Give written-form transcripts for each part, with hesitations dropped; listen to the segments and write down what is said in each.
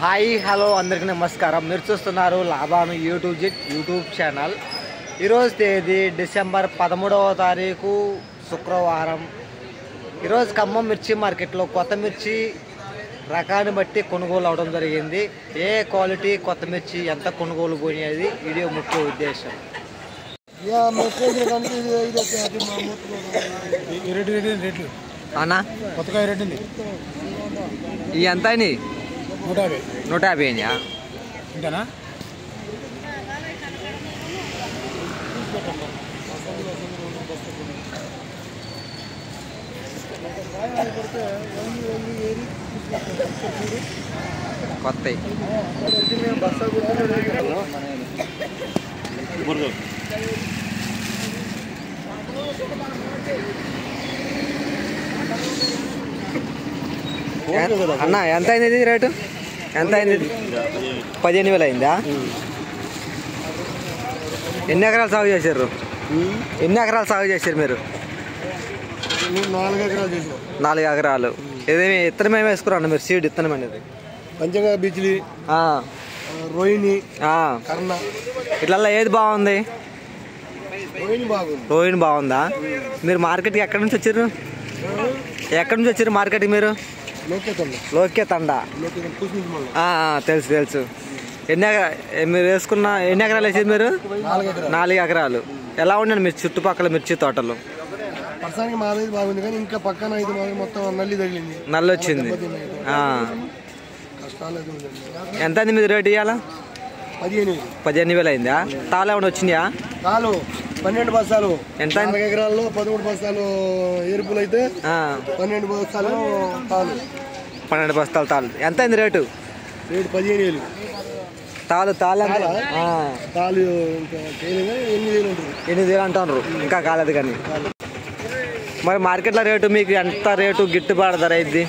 Hi hello అందరికీ నమస్కారం. మీరు చూస్తున్నారు లాభాను యూట్యూబ్ ఛానల్. ఈరోజు తేదీ డిసెంబర్ 13వ తారీఖు శుక్రవారం. ఈరోజు ఖమ్మం మిర్చి మార్కెట్లో కొత్త మిర్చి రకాన్ని బట్టి కొనుగోలు అవడం జరిగింది. ఏ క్వాలిటీ కొత్త మిర్చి ఎంత కొనుగోలు పోయినది వీడియో ముఖ్య ఉద్దేశం. అన్నా కొత్తగా రేట్ ఉంది. ఈ ఎంత అయినాయి? 150 అయినాయా? ఇంతనా? కొత్త అన్న ఎంత అయింది ఇది రేటు? ఎంత అయింది? 15,000 అయిందా? ఎన్ని ఎకరాలు సాగు చేశారు? మీరు? 4 ఎకరాలు చేసాం. 4 ఎకరాలు. ఏదేమి ఇత్తనం ఏమి వేసుకున్నాను మీరు? సీడ్ ఇత్తనం అనేది పంచంగా బీచ్లు, రోహిణి, కర్ణ, ఇట్లా ఏది బాగుంది? రోహిణి బాగుందా? మీరు మార్కెట్కి ఎక్కడి నుంచి వచ్చారు? మార్కెట్కి మీరు? లోకే తండా. తెలుసు. మీరు వేసుకున్న ఎన్ని ఎకరాలు వేసేది మీరు? 4 ఎకరాలు. ఎలా ఉండండి మీరు చుట్టుపక్కల మిర్చి తోటలు? బాగుంది కానీ ఇంకా పక్కన అయితే మొత్తం నల్లి తగిలింది. నల్లి వచ్చింది. ఎంత అయింది మీరు రేటు ఇవ్వాలా? 15,000 అయిందా? తాళ ఏమైనా వచ్చినాయా? తాళు 12 బస్తాలు. ఎంత? 4 ఎకరాల్లో 13 బస్తాలు ఎరుపులు అయితే 12 బస్తాలు తాళు. 12 బస్తాలు తాళు. ఎంత అయింది రేటు? 15,000 తాళు. తాళు 8,000 అంటున్నారు. ఇంకా కాలేదు కానీ. మరి మార్కెట్లో రేటు మీకు ఎంత రేటు గిట్టుబాటు ధర అయింది?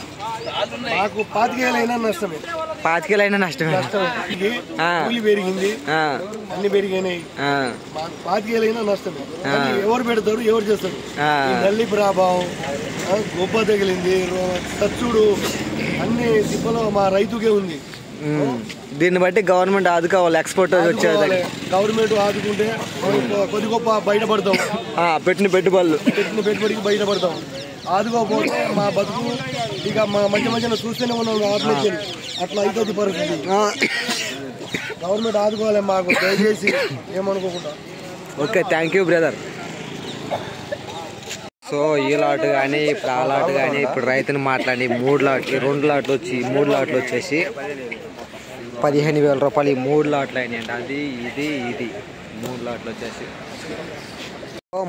మాకు 25,000 అయినా నష్టమే. 25,000 అయినా నష్టమే. పెరిగింది, అన్ని పెరిగినాయి. 25,000 అయినా నష్టమే. ఎవరు పెడతారు, ఎవరు చేస్తారు? నల్లి ప్రభావం, గొప్ప తగిలింది, సచ్చుడు, అన్ని తిప్పలో మా రైతుకే ఉంది. దీన్ని బట్టి గవర్నమెంట్ ఆదుకోవాలి. ఎక్స్పోర్ట్ వచ్చేది గవర్నమెంట్ ఆదుకుంటే కొద్ది గొప్ప బయటపడతాం. పెట్టిన పెట్టుబడికి బయటపడతాం. ఆదుకోకపోతే మా బతుకు ఇక మధ్యలో చూస్తేనే ఉన్నాం. ఆత్మహత్యలు అట్లా అవుతుంది పరిస్థితి. గవర్నమెంట్ ఆదుకోవాలి మాకు, దయచేసి ఏమనుకోకుండా. Okay, thank you brother. So ఈ లాట్ కానీ ఇప్పుడు ఆ లాట్ కానీ ఇప్పుడు రైతుని మాట్లాడి 2 లాట్లు వచ్చి 3 లాట్లు వచ్చేసి 15,000 రూపాయలు. ఈ 3 లాట్లు అయినాయండి. అది ఇది 3 లాట్లు వచ్చేసి.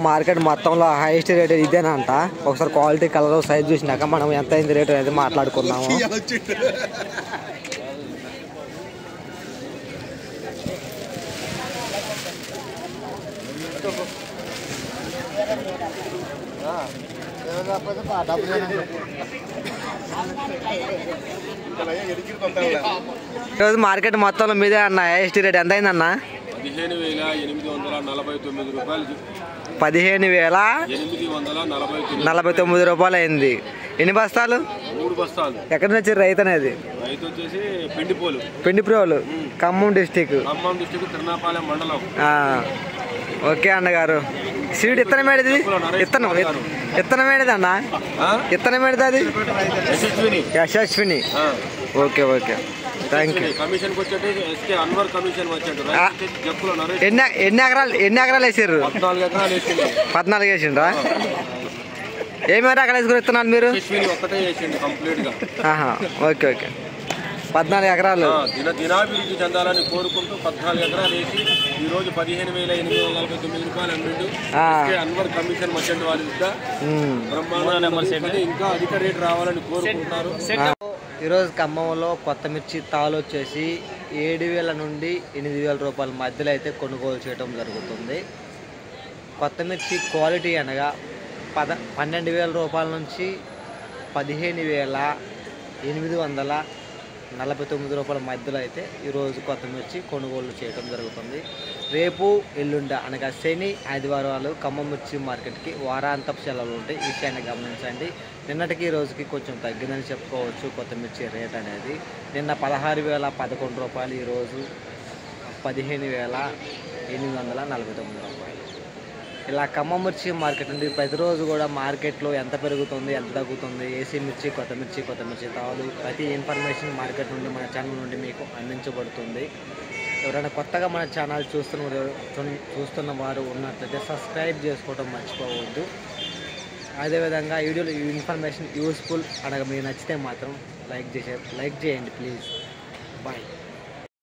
మార్కెట్ మొత్తంలో హైయెస్ట్ రేట్ ఇదేనంట. ఒకసారి క్వాలిటీ, కలర్, సైజ్ చూసినాక మనం ఎంత అయింది రేట్ అనేది మాట్లాడుకున్నాము. ఈరోజు మార్కెట్ మొత్తంలో మీదే అన్న హైయెస్ట్ రేట్ ఎంత అయిందన్న? 15,849 రూపాయలు అయింది. ఎన్ని బస్తాలు? 3 బస్తాలు. ఎక్కడి నుంచి వచ్చారు రైతు అనేది? పిండిప్రోలు, ఖమ్మం డిస్టిక్, ఓకే అన్నగారు. సీడ్ ఇత్తనం ఏడిది? ఇత్తనం ఏడిది అన్న? ఇత్తనం ఏడిది? అది యశస్విని. Okay, thank you. ఎన్ని ఎకరాలు వేసారు? 14 వేసిండ్రా? ఏమేమి రకాలు వేసుకుని ఇస్తున్నారు మీరు? ఓకే, 14 ఎకరాలు. దినాభివృద్ధి చెందాలని కోరుకుంటూ 14 ఎకరాలు వేసి ఈరోజు 15,849 రూపాయలు అమ్మిండు. అన్వర్ కమిషన్ మర్చెంట్ వాళ్ళ ఇంకా అధిక రేటు రావాలని కోరుకుంటున్నారు. ఈరోజు ఖమ్మంలో కొత్త మిర్చి తాలు వచ్చేసి 7,000 నుండి 8,000 రూపాయల మధ్యలో అయితే కొనుగోలు చేయడం జరుగుతుంది. కొత్త మిర్చి క్వాలిటీ అనగా 12,000 రూపాయల నుంచి 15,849 రూపాయల మధ్యలో అయితే ఈరోజు కొత్త మిర్చి కొనుగోలు చేయడం జరుగుతుంది. రేపు ఎల్లుండ అనగా శని ఆదివారాలు ఖమ్మం మిర్చి మార్కెట్కి వారాంతపు సెలవులు ఉంటాయి. ఈ విషయాన్ని గమనించండి. నిన్నటికి ఈ రోజుకి కొంచెం తగ్గిందని చెప్పుకోవచ్చు కొత్తిమిర్చి రేట్ అనేది. నిన్న 16,011 రూపాయలు, ఈరోజు 15,849 రూపాయలు. ఇలా ఖమ్మం మిర్చి మార్కెట్ నుండి ప్రతిరోజు కూడా మార్కెట్లో ఎంత పెరుగుతుంది, ఎంత తగ్గుతుంది, ఏసీ మిర్చి, కొత్త మిర్చి తాలు ప్రతి ఇన్ఫర్మేషన్ మార్కెట్ నుండి మన ఛానల్ నుండి మీకు అందించబడుతుంది. ఎవరైనా కొత్తగా మన ఛానల్ చూస్తున్న వారు ఉన్నట్లయితే సబ్స్క్రైబ్ చేసుకోవడం మర్చిపోవద్దు. అదేవిధంగా వీడియోలో ఈ ఇన్ఫర్మేషన్ యూస్ఫుల్ అనగా మీకు నచ్చితే మాత్రం లైక్ చేయండి ప్లీజ్. బాయ్.